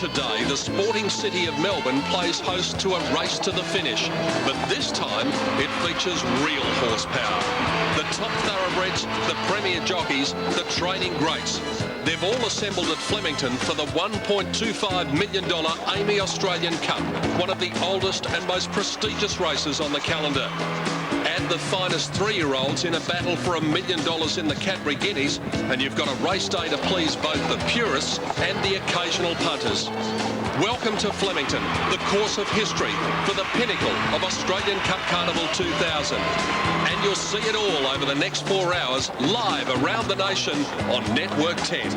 today, the sporting city of Melbourne plays host to a race to the finish. But this time, it features real horsepower. The top thoroughbreds, the premier jockeys, the training greats. They've all assembled at Flemington for the $1.25 million AAMI Australian Cup, one of the oldest and most prestigious races on the calendar. Add the finest 3-year-olds in a battle for $1 million in the Cadbury Guineas, and you've got a race day to please both the purists and the occasional punters. Welcome to Flemington, the course of history for the pinnacle of Australian Cup Carnival 2000. And you'll see it all over the next 4 hours, live around the nation on Network 10.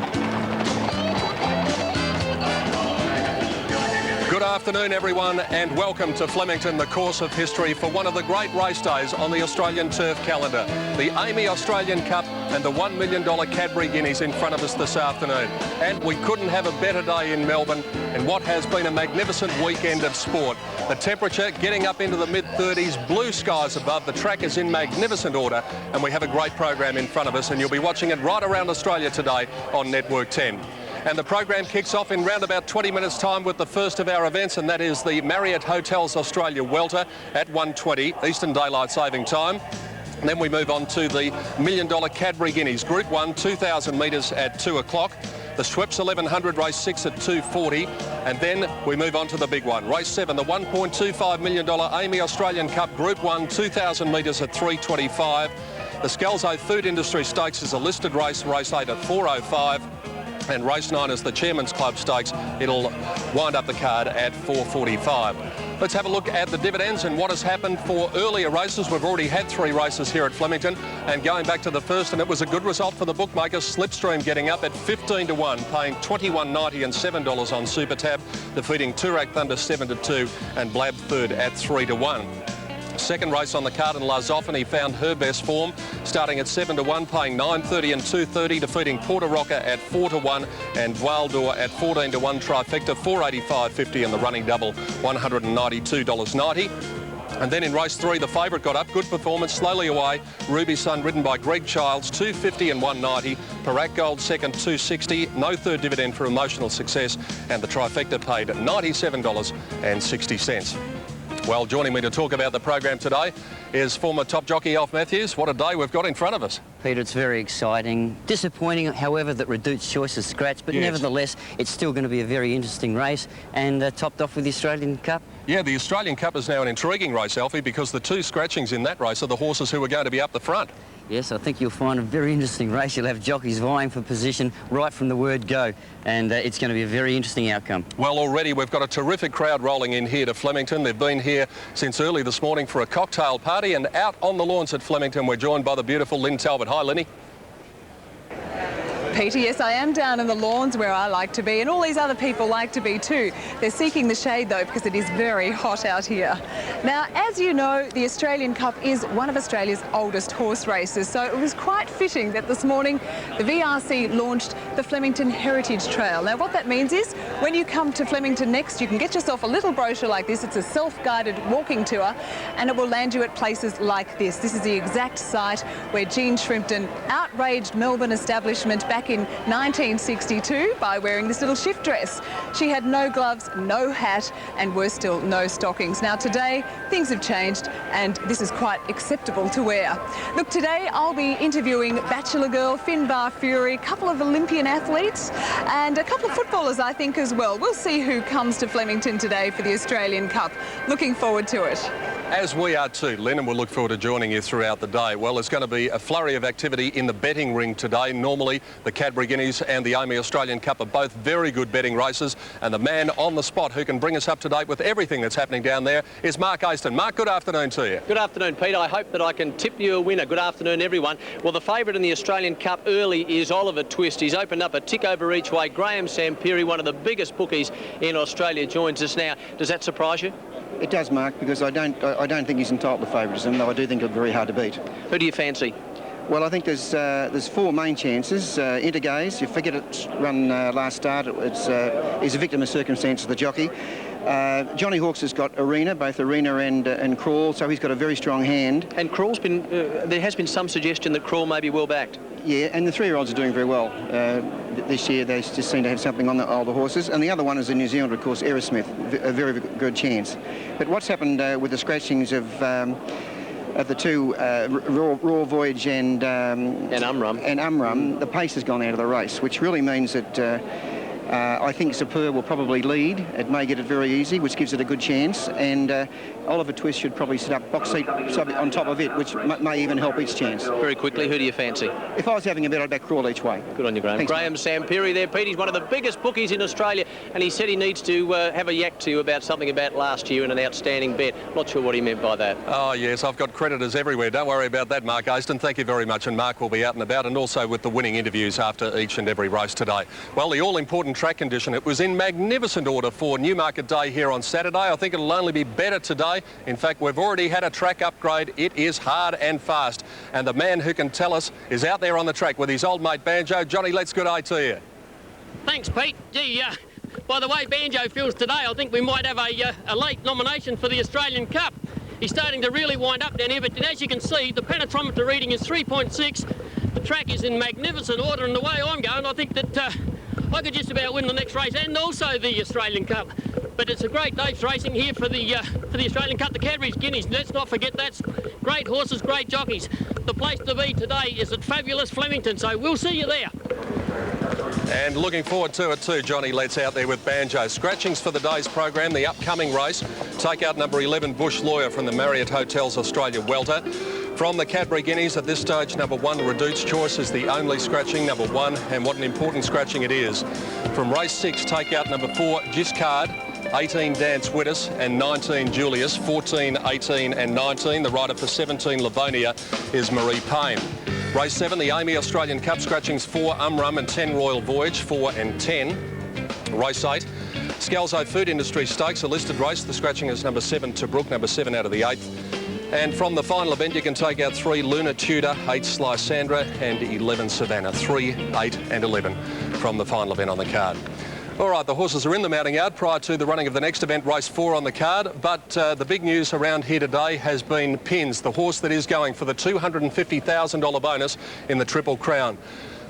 Good afternoon, everyone, and welcome to Flemington, the course of history for one of the great race days on the Australian turf calendar. The AAMI Australian Cup and the $1 million Cadbury Guineas in front of us this afternoon. And we couldn't have a better day in Melbourne in what has been a magnificent weekend of sport. The temperature getting up into the mid-30s, blue skies above, the track is in magnificent order, and we have a great program in front of us, and you'll be watching it right around Australia today on Network 10. And the program kicks off in round about 20 minutes' time with the first of our events, and that is the Marriott Hotels Australia Welter at 1:20 Eastern Daylight Saving Time. And then we move on to the $1 million Cadbury Guineas, Group 1, 2,000 metres at 2 o'clock. The Schweppes 1100 race 6 at 2:40, and then we move on to the big one, race 7, the $1.25 million AAMI Australian Cup Group 1, 2,000 metres at 3:25. The Scalzo Food Industry Stakes is a listed race, race 8 at 4:05. And race 9 is the Chairman's Club Stakes. It'll wind up the card at 4:45. Let's have a look at the dividends and what has happened for earlier races. We've already had 3 races here at Flemington, and going back to the first, and it was a good result for the bookmakers. Slipstream getting up at 15 to 1, paying $21.90 and $7 on Super Tab, defeating Toorak Thunder 7 to 2, and Blab third at 3 to 1. Second race on the card, and Lazophony found her best form, starting at 7 to 1, paying $9.30 and $2.30, defeating Porter Rocker at 4 to 1, and Valdor at 14 to 1. Trifecta $485.50, and the running double $192.90. And then in race 3, the favourite got up. Good performance, slowly away. Ruby Sun, ridden by Greg Childs, $2.50 and $1.90. Parak Gold second, $2.60. No third dividend for Emotional Success, and the trifecta paid $97.60. Well, joining me to talk about the program today is former top jockey Alf Matthews. What a day we've got in front of us. Peter, it's very exciting. Disappointing, however, that Reduced Choice is scratched, but nevertheless, it's still going to be a very interesting race, and topped off with the Australian Cup. Yeah, the Australian Cup is now an intriguing race, Alfie, because the 2 scratchings in that race are the horses who are going to be up the front. Yes, I think you'll find a very interesting race. You'll have jockeys vying for position right from the word go, and it's going to be a very interesting outcome. Well, already we've got a terrific crowd rolling in here to Flemington. They've been here since early this morning for a cocktail party, and out on the lawns at Flemington, we're joined by the beautiful Lynn Talbot. Hi, Lynnie. Peter, yes, I am down in the lawns where I like to be, and all these other people like to be too. They're seeking the shade though, because it is very hot out here. Now, as you know, the Australian Cup is one of Australia's oldest horse races, so it was quite fitting that this morning the VRC launched the Flemington Heritage Trail. Now, what that means is when you come to Flemington next, you can get yourself a little brochure like this. It's a self-guided walking tour, and it will land you at places like this. This is the exact site where Jean Shrimpton outraged Melbourne establishment back in 1962 by wearing this little shift dress. She had no gloves, no hat, and worse still, no stockings. Now today, things have changed, and this is quite acceptable to wear. Look, today I'll be interviewing Bachelor Girl, Finbar Fury, a couple of Olympian athletes, and a couple of footballers, I think, as well. We'll see who comes to Flemington today for the Australian Cup. Looking forward to it. As we are too, Lynn, and we'll look forward to joining you throughout the day. Well, there's going to be a flurry of activity in the betting ring today. Normally, the Cadbury Guineas and the AAMI Australian Cup are both very good betting races, and the man on the spot who can bring us up to date with everything that's happening down there is Mark Aston. Mark, good afternoon to you. Good afternoon, Peter. I hope that I can tip you a winner. Good afternoon, everyone. Well, the favourite in the Australian Cup early is Oliver Twist. He's opened up a tick over each way. Graham Sampiri, one of the biggest bookies in Australia, joins us now. Does that surprise you? It does, Mark, because I don't think he's entitled to favouritism, though I do think he'll be very hard to beat. Who do you fancy? Well, I think there's 4 main chances. Intergaze, you forget it run last start. He's a victim of circumstances, the jockey. Johnny Hawkes has got arena, both arena and crawl, so he's got a very strong hand. And Crawl's been, there has been some suggestion that Crawl may be well backed. Yeah, and the 3-year-olds are doing very well. This year they just seem to have something on the older horses. And the other one is in New Zealand, of course, Aerosmith, a very good chance. But what's happened with the scratchings of the two, Raw Voyage and Umrum, the pace has gone out of the race, which really means that I think Superb will probably lead. It may get it very easy, which gives it a good chance. And Oliver Twist should probably sit up box seat on top of it, which may even help its chance. Very quickly, who do you fancy? If I was having a bet, I'd back Crawl each way. Good on you, Graham. Thanks. Graham Sampiri there, Pete. He's one of the biggest bookies in Australia, and he said he needs to have a yak to you about something about last year and an outstanding bet. Not sure what he meant by that. Oh, yes, I've got creditors everywhere. Don't worry about that, Mark Aston. Thank you very much. And Mark will be out and about, and also with the winning interviews after each and every race today. Well, the all-important track condition, it was in magnificent order for Newmarket Day here on Saturday. I think it'll only be better today. In fact, we've already had a track upgrade. It is hard and fast. And the man who can tell us is out there on the track with his old mate Banjo. Johnny, let's good eye to you. Thanks, Pete. Gee, by the way Banjo feels today, I think we might have a late nomination for the Australian Cup. He's starting to really wind up down here, but as you can see, the penetrometer reading is 3.6. The track is in magnificent order, and the way I'm going, I think that I could just about win the next race and also the Australian Cup. But it's a great day's racing here for the Australian Cup. The Cadbury's Guineas, let's not forget that's great horses, great jockeys. The place to be today is at fabulous Flemington, so we'll see you there. And looking forward to it too, Johnny Letts out there with Banjo. Scratchings for the day's program, the upcoming race. Take out number 11, Bush Lawyer from the Marriott Hotels Australia Welter. From the Cadbury Guineas at this stage, number 1, Redute's Choice is the only scratching, number 1, and what an important scratching it is. From race 6, take out number 4, Giscard, 18, Dance Wittis, and 19, Julius, 14, 18 and 19. The rider for 17, Livonia, is Marie Payne. Race 7, the AAMI Australian Cup scratchings 4, Umrum and 10, Royal Voyage, 4 and 10. Race 8, Scalzo Food Industry Stakes, a listed race. The scratching is number 7, Tobruk, number 7 out of the 8th. And from the final event, you can take out 3, Luna Tudor, 8, Sly Sandra, and 11, Savannah. 3, 8 and 11 from the final event on the card. All right, the horses are in the mounting yard prior to the running of the next event, race 4 on the card. But the big news around here today has been Pins, the horse that is going for the $250,000 bonus in the Triple Crown.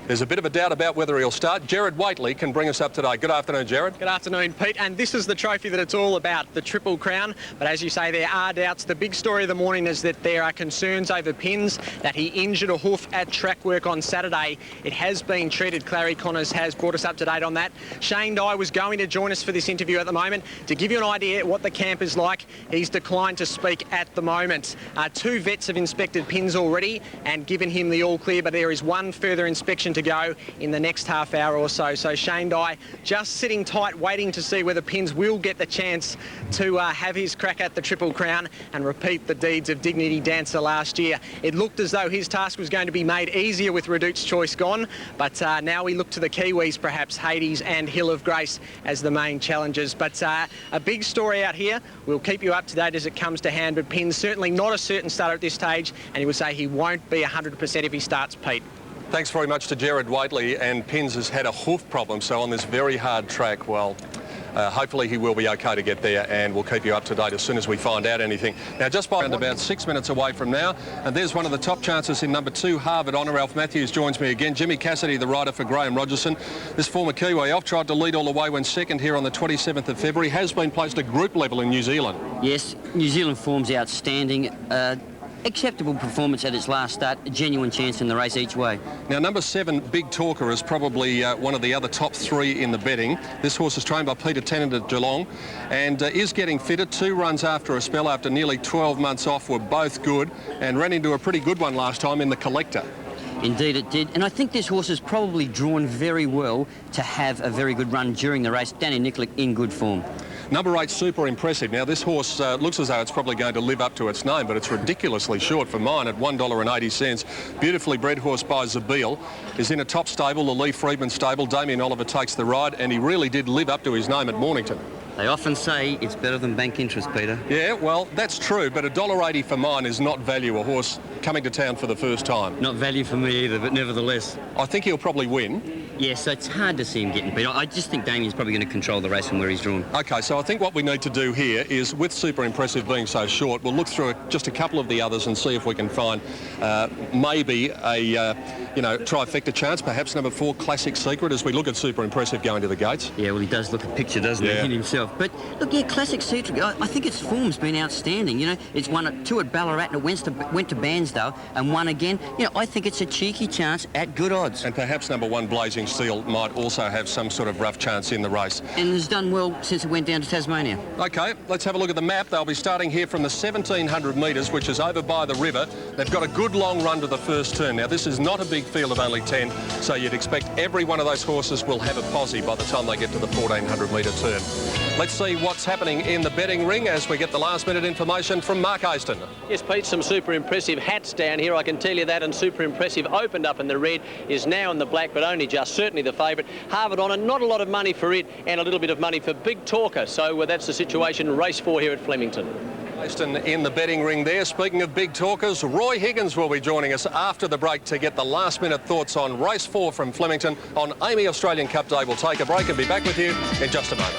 There's a bit of a doubt about whether he'll start. Jared Waitley can bring us up today. Good afternoon, Jared. Good afternoon, Pete. And this is the trophy that it's all about, the Triple Crown. But as you say, there are doubts. The big story of the morning is that there are concerns over Pins, that he injured a hoof at track work on Saturday. It has been treated. Clary Connors has brought us up to date on that. Shane Dye was going to join us for this interview at the moment. To give you an idea what the camp is like, he's declined to speak at the moment. 2 vets have inspected Pins already and given him the all clear, but there is one further inspection to go in the next half hour or so. So Shane Dye just sitting tight, waiting to see whether Pins will get the chance to have his crack at the Triple Crown and repeat the deeds of Dignity Dancer last year. It looked as though his task was going to be made easier with Redute's Choice gone, but now we look to the Kiwis, perhaps Hades and Hill of Grace as the main challengers. But a big story out here. We'll keep you up to date as it comes to hand, but Pins certainly not a certain starter at this stage, and he will say he won't be 100% if he starts, Pete. Thanks very much to Jared Waitley. And Pins has had a hoof problem, so on this very hard track, well, hopefully he will be okay to get there, and we'll keep you up to date as soon as we find out anything. Now, just by about 6 minutes away from now, and there's one of the top chances in number 2, Harvard Honour. Ralph Matthews joins me again. Jimmy Cassidy, the rider for Graham Rogerson. This former Kiwi off tried to lead all the way, went second here on the 27th of February, has been placed at group level in New Zealand. Yes, New Zealand form's outstanding. Acceptable performance at its last start, a genuine chance in the race each way. Now, number 7, Big Talker, is probably one of the other top 3 in the betting. This horse is trained by Peter Tennant at Geelong and is getting fitted. 2 runs after a spell after nearly 12 months off were both good, and ran into a pretty good one last time in the Collector. Indeed it did, and I think this horse is probably drawn very well to have a very good run during the race. Danny Nikolic in good form. Number 8, Super Impressive. Now, this horse looks as though it's probably going to live up to its name, but it's ridiculously short for mine at $1.80. Beautifully bred horse by Zabeel. Is in a top stable, the Lee Freedman stable. Damien Oliver takes the ride, and he really did live up to his name at Mornington. They often say it's better than bank interest, Peter. Yeah, well, that's true, but $1.80 for mine is not value a horse coming to town for the first time. Not value for me either, but nevertheless. I think he'll probably win. Yeah, so it's hard to see him getting beat. I just think Damien's probably going to control the race from where he's drawn. OK, so I think what we need to do here is, with Super Impressive being so short, we'll look through just a couple of the others and see if we can find maybe a, trifecta chance, perhaps number 4, Classic Secret, as we look at Super Impressive going to the gates. Yeah, well, he does look a picture, doesn't he, in himself. But, look, yeah, Classic Secret, I think its form's been outstanding. You know, it's won at 2 at Ballarat and it went to Bairnsdale and won again. You know, I think it's a cheeky chance at good odds. And perhaps number 1, Blazing Steel, might also have some sort of rough chance in the race. And has done well since it went down to Tasmania. OK, let's have a look at the map. They'll be starting here from the 1,700 metres, which is over by the river. They've got a good long run to the first turn. Now, this is not a big field of only 10, so you'd expect every one of those horses will have a posse by the time they get to the 1,400 metre turn. Let's see what's happening in the betting ring as we get the last-minute information from Mark Aston. Yes, Pete, some Super Impressive hats down here, I can tell you that, and Super Impressive opened up in the red, is now in the black, but only just, certainly the favourite. Harvard Honour, not a lot of money for it, and a little bit of money for Big Talker, so that's the situation, race 4 here at Flemington. Aston in the betting ring there. Speaking of big talkers, Roy Higgins will be joining us after the break to get the last-minute thoughts on race 4 from Flemington on AAMI Australian Cup Day. We'll take a break and be back with you in just a moment.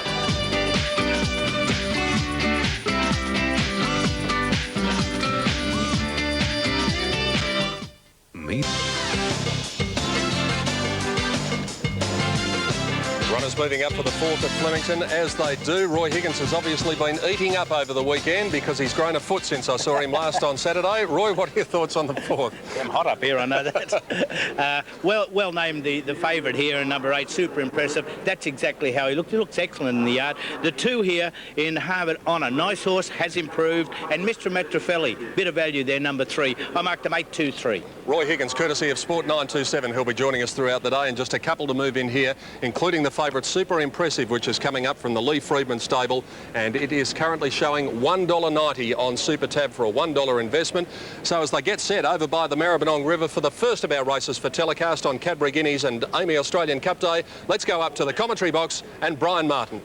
Runners moving up for the 4th at Flemington, as they do. Roy Higgins has obviously been eating up over the weekend because he's grown a foot since I saw him last on Saturday. Roy, what are your thoughts on the 4th? I'm hot up here, I know that. Well named the favourite here in number 8, Super Impressive. That's exactly how he looked. He looks excellent in the yard. The 2 here in Harvard Honour, nice horse, has improved. And Mr. Metrofelli, bit of value there, number 3. I marked him 8, 2, 3. Roy Higgins, courtesy of Sport 927, who'll be joining us throughout the day, and just a couple to move in here, including the favourite Super Impressive, which is coming up from the Lee Freedman stable, and it is currently showing $1.90 on Super Tab for a $1 investment. So as they get set over by the Maribyrnong River for the first of our races for telecast on Cadbury Guineas and AAMI Australian Cup Day, let's go up to the commentary box and Brian Martin.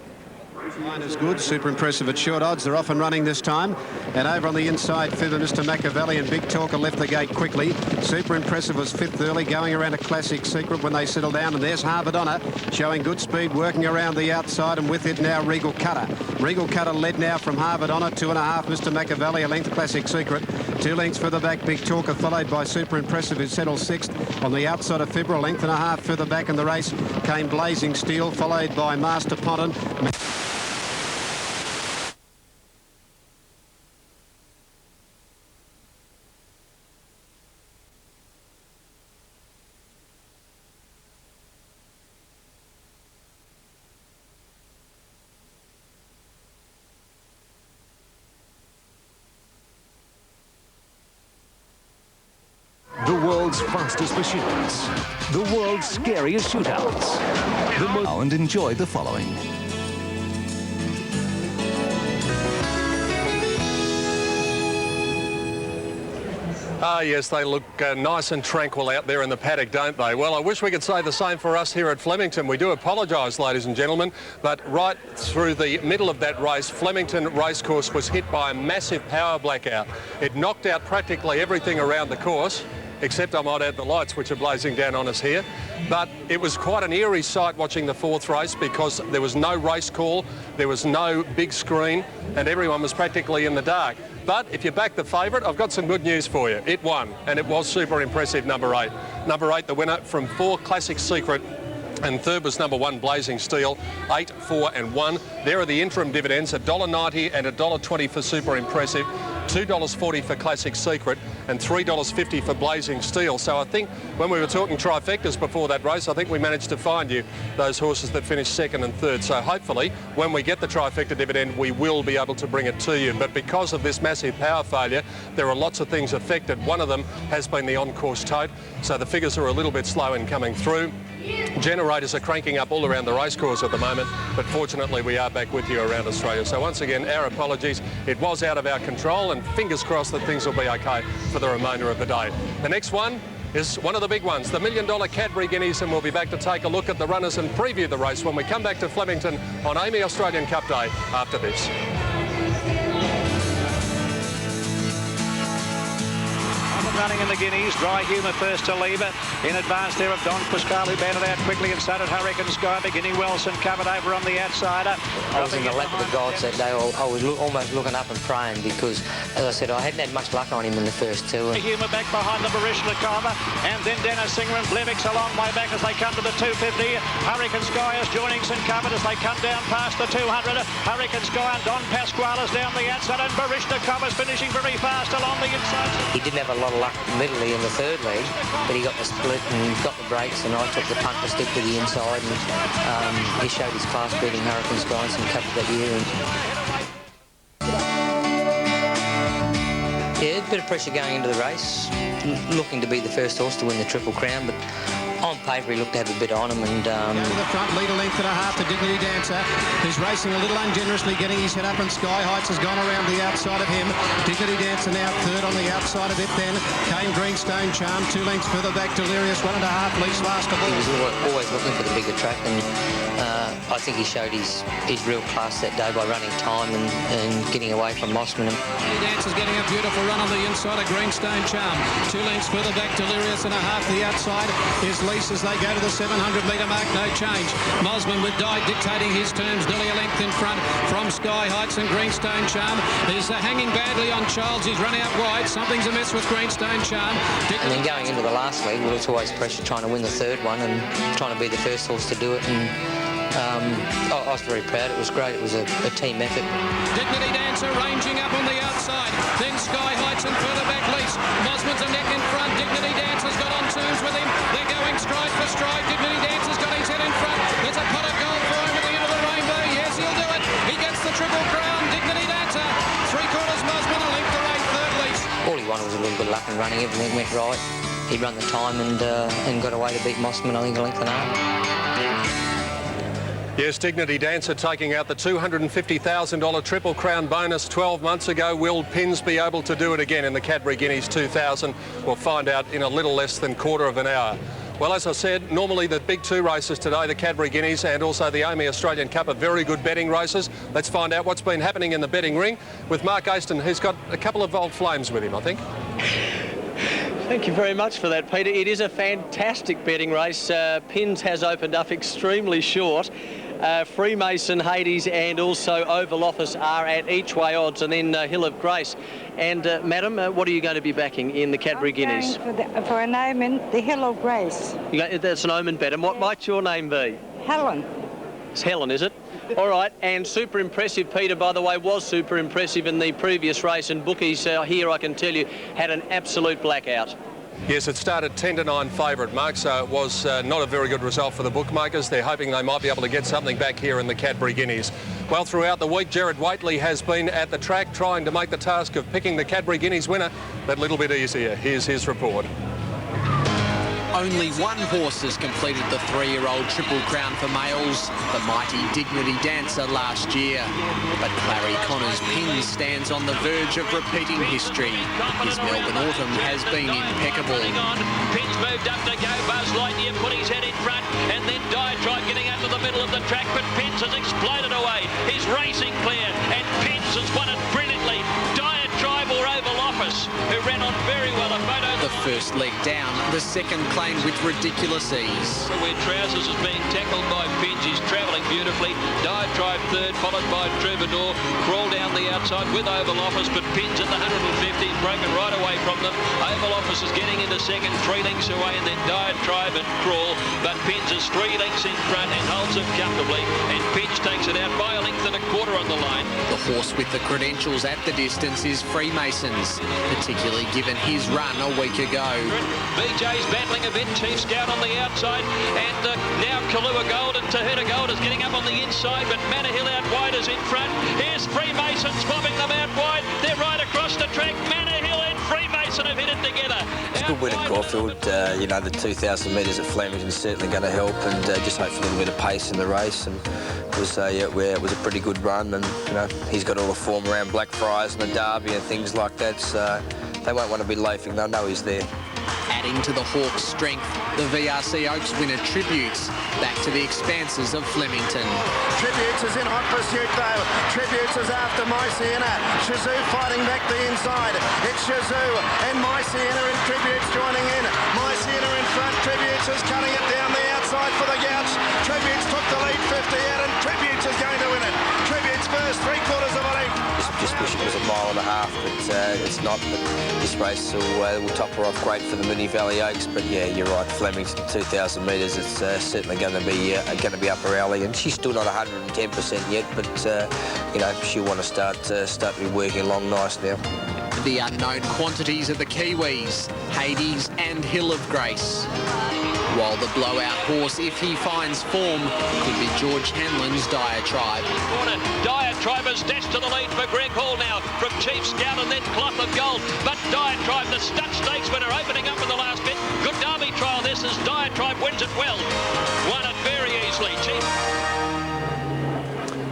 Line is good, Super Impressive at short odds. They're off and running this time. And over on the inside, further, Mr. Machiavelli and Big Talker left the gate quickly. Super Impressive was 5th early, going around a Classic Secret when they settle down. And there's Harvard Honour showing good speed, working around the outside, and with it now Regal Cutter. Regal Cutter led now from Harvard Honour, 2.5 Mr. Machiavelli, a length Classic Secret. 2 lengths further back, Big Talker, followed by Super Impressive, who settles 6th. On the outside of Fibra, a length and a half further back in the race came Blazing Steel, followed by Master Ponton. The world's fastest machines. The world's scariest shootouts. And enjoy the following. Ah, yes, they look nice and tranquil out there in the paddock, don't they? Well, I wish we could say the same for us here at Flemington. We do apologise, ladies and gentlemen, but right through the middle of that race, Flemington Racecourse was hit by a massive power blackout. It knocked out practically everything around the course, except I might add the lights, which are blazing down on us here. But it was quite an eerie sight watching the 4th race because there was no race call, there was no big screen, and everyone was practically in the dark. But if you back the favourite, I've got some good news for you. It won, and it was Super Impressive, number 8. Number 8, the winner from 4 Classic Secret, and 3rd was number 1 Blazing Steel, 8, 4 and 1. There are the interim dividends, $1.90 and $1.20 for Super Impressive, $2.40 for Classic Secret and $3.50 for Blazing Steel. So I think when we were talking trifectas before that race, I think we managed to find you those horses that finished 2nd and 3rd. So hopefully when we get the trifecta dividend, we will be able to bring it to you. But because of this massive power failure, there are lots of things affected. One of them has been the on-course tote. So the figures are a little bit slow in coming through. Generators are cranking up all around the racecourse at the moment, but fortunately we are back with you around Australia. So once again, our apologies. It was out of our control, and fingers crossed that things will be okay for the remainder of the day. The next one is one of the big ones, the $1 million Cadbury Guineas, and we'll be back to take a look at the runners and preview the race when we come back to Flemington on AAMI Australian Cup Day after this. Running in the Guineas, Dry Humour first to leave it. In advance there of Don Pascal, who banded out quickly, and so did Hurricane Sky. Beginning Wilson covered over on the outsider. I was in the lap of the gods that day. I was almost looking up and praying because, as I said, I hadn't had much luck on him in the first two. Humour back behind the Barishnikova, and then Dennis Singer and Blevix a long way back as they come to the 250. Hurricane Sky is joining St Covered as they come down past the 200. Hurricane Sky and Don Pasquale is down the outside, and Barishnikova is finishing very fast along the inside. He didn't have a lot of luck middly in the third leg, but he got the split and got the brakes, and I took the punt to stick with the inside, and he showed his class beating Hurricane Sky in some cup that year. Yeah, a bit of pressure going into the race, looking to be the first horse to win the Triple Crown, but on paper he looked to have a bit on him. And to the front, lead a length and a half to Dignity Dancer, who's racing a little ungenerously, getting his head up, and Sky Heights has gone around the outside of him. Dignity Dancer now third on the outside of it. Then came Greenstone Charm, 2 lengths further back, Delirious, 1.5 lengths last of all. He was always looking for the bigger track, and I think he showed his real class that day by running time and getting away from Mossman. Dignity Dancer's getting a beautiful run on the inside of Greenstone Charm. 2 lengths further back, Delirious, and a half the outside is Lease as they go to the 700-metre mark. No change. Mosman with Di dictating his terms, nearly a length in front from Sky Heights, and Greenstone Charm is hanging badly on Childs. He's run out wide. Something's amiss with Greenstone Charm. And then going into the last leg, well, it's always pressure trying to win the third one and trying to be the first horse to do it. And I was very proud. It was great. It was a team effort. Dignity Dancer ranging up on the outside. Then Sky Heights and further back Lease. Mosman's a neck in front. Dignity Dancer's got on terms with him. They're going stride for stride. Dignity Dancer's got his head in front. There's a pot of gold for him at the end of the rainbow. Yes, he'll do it. He gets the Triple Crown. Dignity Dancer. 3/4 Mosman, a length away, third Lease. All he wanted was a little bit of luck and running. Everything went right. He run the time and got away to beat Mossman, I think, a length and a half. Yes, Dignity Dancer taking out the $250,000 Triple Crown bonus 12 months ago. Will Pins be able to do it again in the Cadbury Guineas 2000? We'll find out in a little less than quarter of an hour. Well, as I said, normally the big 2 races today, the Cadbury Guineas and also the AAMI Australian Cup, are very good betting races. Let's find out what's been happening in the betting ring with Mark Aston, who's got a couple of old flames with him, I think. Thank you very much for that, Peter. It is a fantastic betting race. Pins has opened up extremely short. Freemason, Hades and also Oval Office are at each way odds, and then Hill of Grace. And madam, what are you going to be backing in the Cadbury Guineas? For an omen, the Hill of Grace. That's an omen bet. And what might your name be? Helen. It's Helen, is it? All right, and Super Impressive, Peter, by the way, was super impressive in the previous race, and bookies here, I can tell you, had an absolute blackout. Yes, it started 10-9 favourite, Mark, so it was not a very good result for the bookmakers. They're hoping they might be able to get something back here in the Cadbury Guineas. Well, throughout the week, Gerard Whateley has been at the track trying to make the task of picking the Cadbury Guineas winner that little bit easier. Here's his report. Only one horse has completed the 3-year-old Triple Crown for males, the mighty Dignity Dancer last year. But Clary Connor's Pin stands on the verge of repeating history. His Melbourne Autumn has been impeccable. Pins moved up to go. Buzz Lightyear put his head in front, and then Diatribe getting out to the middle of the track, but Pins has exploded away. He's racing clear, and Pins has won it brilliantly. Diatribe or Oval Office, who ran on very well. A photo. The first leg down, the second claimed with ridiculous ease. Where Trousers is being tackled by Pins, he's travelling beautifully. Diatribe third, followed by Troubadour. Crawl down the outside with Oval Office, but Pins at the 150, broken right away from them. Oval Office is getting into second, 3 lengths away, and then Diatribe and Crawl. But Pins is 3 lengths in front and holds it comfortably, and Pins takes it out by a length and a quarter on the line. The horse with the credentials at the distance is Freemasons, particularly given his run a week ago. BJ's battling a bit, Chief Scout on the outside, and now Kahlua Gold and Tahita Gold is getting up on the inside, but Manor Hill out wide is in front. Here's Freemasons bobbing them out wide. They're right across the track. Manor Hill and Freemason have hit it together. It's a good win at Caulfield. You know, the 2,000 metres at Flemington is certainly going to help, and just hope for a little bit of pace in the race. And it was a pretty good run, and you know, he's got all the form around Blackfriars and the Derby and things like that, so they won't want to be loafing. They'll know he's there. At Adding to the Hawks' strength, the VRC Oaks winner Tributes back to the expanses of Flemington. Tributes is in hot pursuit though. Tributes is after My Sienna. Shazoo fighting back the inside. It's Shazoo and My Sienna and Tributes joining in. My Sienna in front. Tributes is cutting it down the outside for the gouch. Tributes took the lead 50 out and Tributes is going to win it. Tributes first, 3/4 of a length. Just wish it was a mile and a half, but it's not. But this race will top her off great for the Moonee Valley Oaks. But yeah, you're right, Flemington 2,000 metres. It's certainly going to be up her alley, and she's still not 110% yet. But you know, she'll want to start to be working along nice now. The unknown quantities of the Kiwis, Hades and Hill of Grace. While the blowout horse, if he finds form, could be George Hanlon's Diatribe. Diatribe is dashed to the lead for Greg Hall now from Chief Scout and then Cloth of Gold. But Diatribe, the stud stakes winner, opening up in the last bit. Good Derby trial this as Diatribe wins it well. Won it very easily.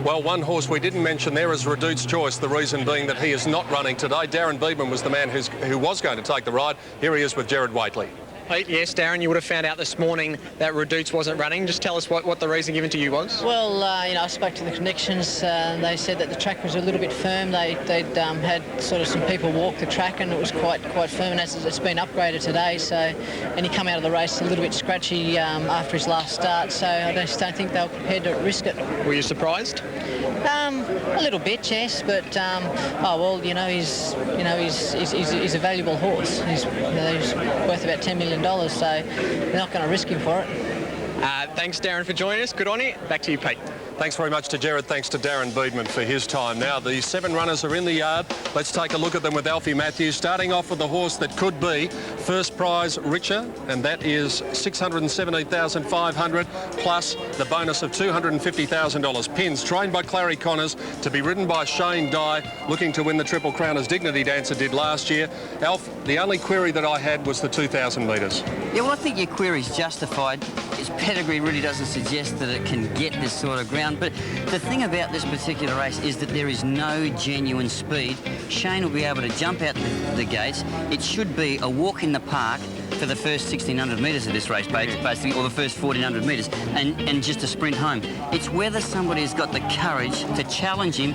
Well, one horse we didn't mention there is Redute's Choice, the reason being that he is not running today. Darren Beedman was the man who was going to take the ride. Here he is with Jared Waitley. Pete, yes, Darren, you would have found out this morning that Redute's wasn't running. Just tell us what the reason given to you was. Well, you know, I spoke to the connections. They said that the track was a little bit firm. They'd had sort of some people walk the track and it was quite firm, and it's been upgraded today. So, and he come out of the race a little bit scratchy after his last start. So I just don't think they were prepared to risk it. Were you surprised? A little bit, yes, but oh well, you know, he's a valuable horse. He's worth about $10 million, so they're not going to risk him for it. Thanks, Darren, for joining us. Good on you. Back to you, Pete. Thanks very much to Jared. Thanks to Darren Beedman for his time. Now, the 7 runners are in the yard. Let's take a look at them with Alfie Matthews, starting off with the horse that could be first prize richer, and that is $617,500 plus the bonus of $250,000. Pins, trained by Clary Connors, to be ridden by Shane Dye, looking to win the Triple Crown as Dignity Dancer did last year. Alf, the only query that I had was the 2,000 metres. Yeah, well, I think your query's justified. Its pedigree really doesn't suggest that it can get this sort of ground, but the thing about this particular race is that there is no genuine speed. Shane will be able to jump out the gates. It should be a walk in the park for the first 1,600 metres of this race, basically, or the first 1,400 metres, and just a sprint home. It's whether somebody's got the courage to challenge him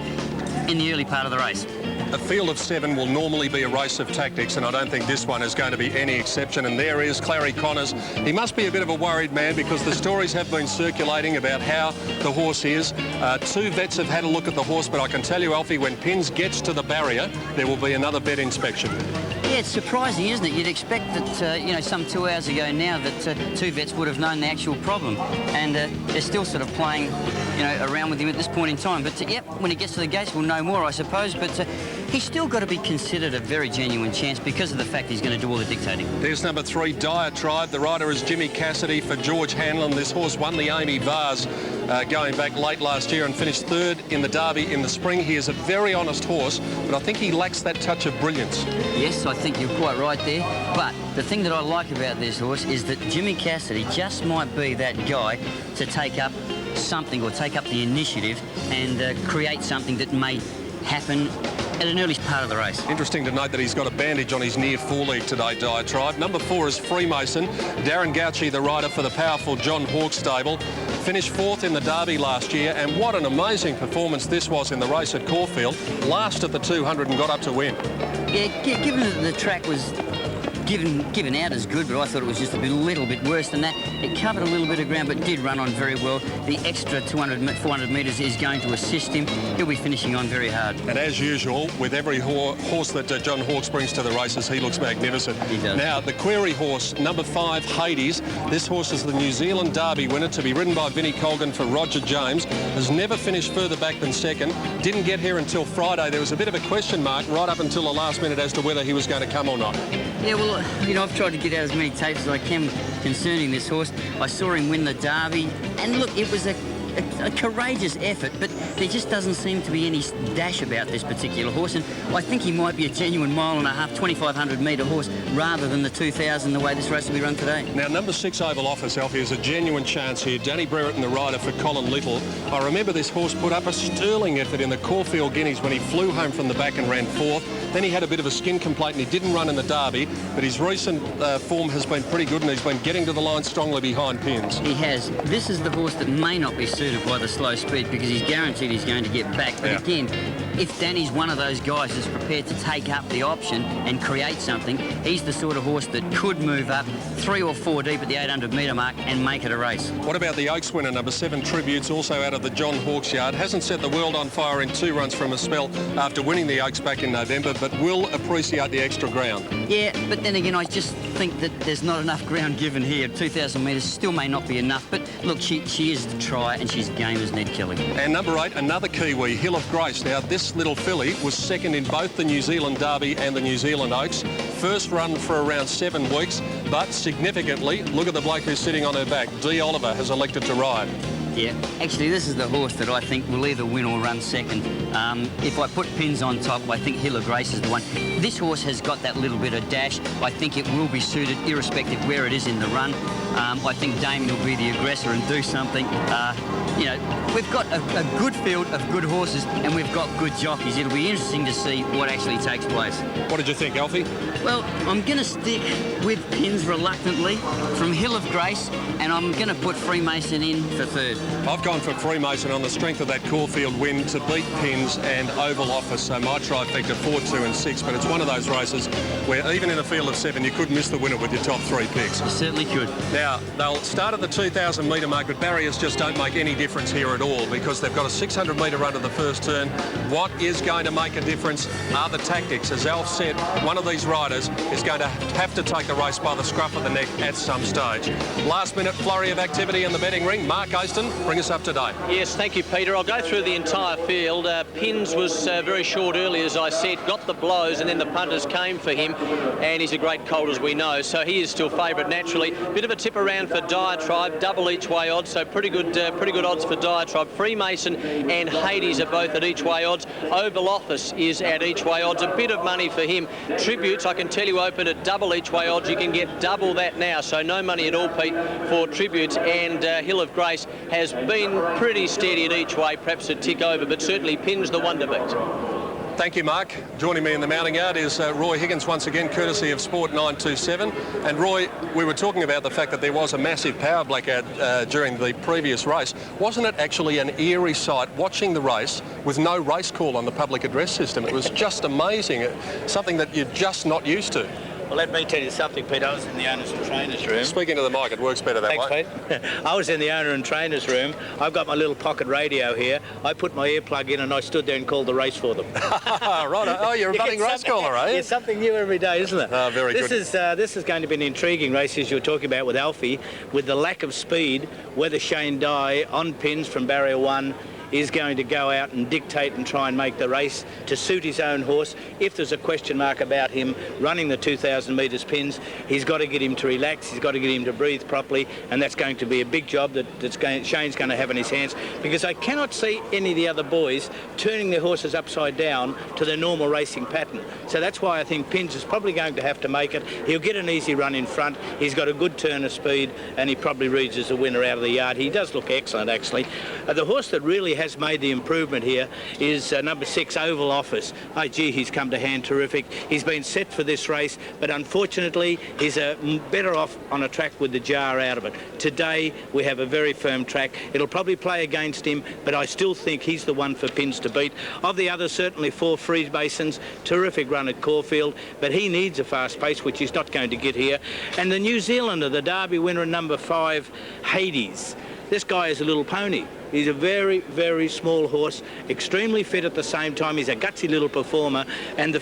in the early part of the race. A field of 7 will normally be a race of tactics, and I don't think this one is going to be any exception. And there is Clary Connors. He must be a bit of a worried man because the stories have been circulating about how the horse is. 2 vets have had a look at the horse, but I can tell you, Alfie, when Pins gets to the barrier, there will be another vet inspection. Yeah, it's surprising, isn't it? You'd expect that, you know, some 2 hours ago now that 2 vets would have known the actual problem, and they're still sort of playing, you know, around with him at this point in time. But, yep, when he gets to the gates, we'll know more, I suppose. But he's still got to be considered a very genuine chance because of the fact he's going to do all the dictating. There's number 3, Diatribe. The rider is Jimmy Cassidy for George Hanlon. This horse won the Amy Vase going back late last year and finished 3rd in the Derby in the spring. He is a very honest horse, but I think he lacks that touch of brilliance. Yes, I think you're quite right there. But the thing that I like about this horse is that Jimmy Cassidy just might be that guy to take up something or take up the initiative and create something that may happen at an early part of the race. Interesting to note that he's got a bandage on his near foreleg today, Diatribe. Number 4 is Freemason. Darren Gauci, the rider for the powerful John Hawkes stable, finished 4th in the Derby last year, and what an amazing performance this was in the race at Caulfield. Last at the 200 and got up to win. Yeah, given that the track was given out as good, but I thought it was just a little bit worse than that. It covered a little bit of ground, but did run on very well. The extra 400 metres is going to assist him. He'll be finishing on very hard. And as usual, with every horse that John Hawkes brings to the races, he looks magnificent. He does. Now, the query horse, number 5, Hades. This horse is the New Zealand Derby winner, to be ridden by Vinnie Colgan for Roger James. Has never finished further back than 2nd. Didn't get here until Friday. There was a bit of a question mark right up until the last minute as to whether he was going to come or not. Yeah, well, you know, I've tried to get out as many tapes as I can concerning this horse. I saw him win the Derby, and look, it was a courageous effort, but there just doesn't seem to be any dash about this particular horse, and I think he might be a genuine 1.5 mile, 2,500 metre horse rather than the 2,000 the way this race will be run today. Now, number 6, Oval Office, Alfie, is a genuine chance here. Danny Brereton, the rider for Colin Little. I remember this horse put up a sterling effort in the Caulfield Guineas when he flew home from the back and ran 4th. Then he had a bit of a skin complaint and he didn't run in the Derby, but his recent form has been pretty good and he's been getting to the line strongly behind Pins. He has. This is the horse that may not be suited by the slow speed because he's guaranteed he's going to get back. But again, if Danny's one of those guys that's prepared to take up the option and create something, he's the sort of horse that could move up 3 or 4 deep at the 800 metre mark and make it a race. What about the Oaks winner, number 7, Tributes, also out of the John Hawkes yard? Hasn't set the world on fire in 2 runs from a spell after winning the Oaks back in November, but will appreciate the extra ground. Yeah, but then again, I just think that there's not enough ground given here. 2,000 metres still may not be enough, but look, she is the try and she's game as Ned Kelly. And number 8, another Kiwi, Hill of Grace. Now, this little filly was second in both the New Zealand Derby and the New Zealand Oaks. First run for around 7 weeks, but significantly, look at the bloke who's sitting on her back. D. Oliver has elected to ride. Yeah, actually this is the horse that I think will either win or run second. If I put Pins on top, I think Hill of Grace is the one. This horse has got that little bit of dash. I think it will be suited irrespective where it is in the run. I think Damien will be the aggressor and do something. You know, we've got a good field of good horses and we've got good jockeys. It'll be interesting to see what actually takes place. What did you think, Alfie? Well, I'm going to stick with Pins reluctantly from Hill of Grace, and I'm going to put Freemason in for third. I've gone for Freemason on the strength of that Caulfield win to beat Pins and Oval Office, so my trifecta 4, 2 and 6, but it's one of those races where even in a field of 7 you could miss the winner with your top 3 picks. You certainly could. Now, they'll start at the 2,000 metre mark, but barriers just don't make any difference here at all because they've got a 600 metre run to the first turn. What is going to make a difference are the tactics. As Alf said, one of these riders is going to have to take the race by the scruff of the neck at some stage. Last minute flurry of activity in the betting ring. Mark Oaston, bring us up to date. Yes, thank you, Peter. I'll go through the entire field. Pins was very short early, as I said, got the blows, and then the punters came for him, and he's a great colt, as we know, so he is still favourite naturally. Bit of a tip around for Diatribe, double each way odds, so pretty good odds for Diatribe. Freemason and Hades are both at each way odds. Oval Office is at each way odds, a bit of money for him. Tributes, I can tell you, open at double each way odds. You can get double that now, so no money at all, Pete, for Tributes. And Hill of Grace has been pretty steady at each way, perhaps a tick over, but certainly Pins the one to beat. Thank you, Mark. Joining me in the mounting yard is Roy Higgins once again, courtesy of Sport 927. And Roy, we were talking about the fact that there was a massive power blackout during the previous race. Wasn't it actually an eerie sight watching the race with no race call on the public address system? It was just amazing, something that you're just not used to. Well, let me tell you something, Pete. I was in the owners and trainers room. Speaking to the mic, it works better that way. Thanks, Pete. I was in the owner and trainers room. I've got my little pocket radio here. I put my earplug in and I stood there and called the race for them. Right. Oh, you're a budding race caller, eh? It's something new every day, isn't it? Oh, very good. This is going to be an intriguing race, as you were talking about with Alfie, with the lack of speed, whether Shane Dye on Pins from barrier 1 is going to go out and dictate and try and make the race to suit his own horse. If there's a question mark about him running the 2,000 metres Pins, he's got to get him to relax, he's got to get him to breathe properly, and that's going to be a big job that Shane's going to have in his hands, because I cannot see any of the other boys turning their horses upside down to their normal racing pattern. So that's why I think Pins is probably going to have to make it. He'll get an easy run in front, he's got a good turn of speed, and he probably reads as a winner out of the yard. He does look excellent, actually. The horse that really has made the improvement here is number 6, Oval Office. Oh gee, he's come to hand terrific. He's been set for this race, but unfortunately he's better off on a track with the jar out of it. Today we have a very firm track. It'll probably play against him, but I still think he's the one for Pins to beat. Of the others, certainly 4 Freemasons, terrific run at Caulfield, but he needs a fast pace, which he's not going to get here. And the New Zealander, the Derby winner, number 5, Hades. This guy is a little pony. He's a very, very small horse, extremely fit at the same time. He's a gutsy little performer, and the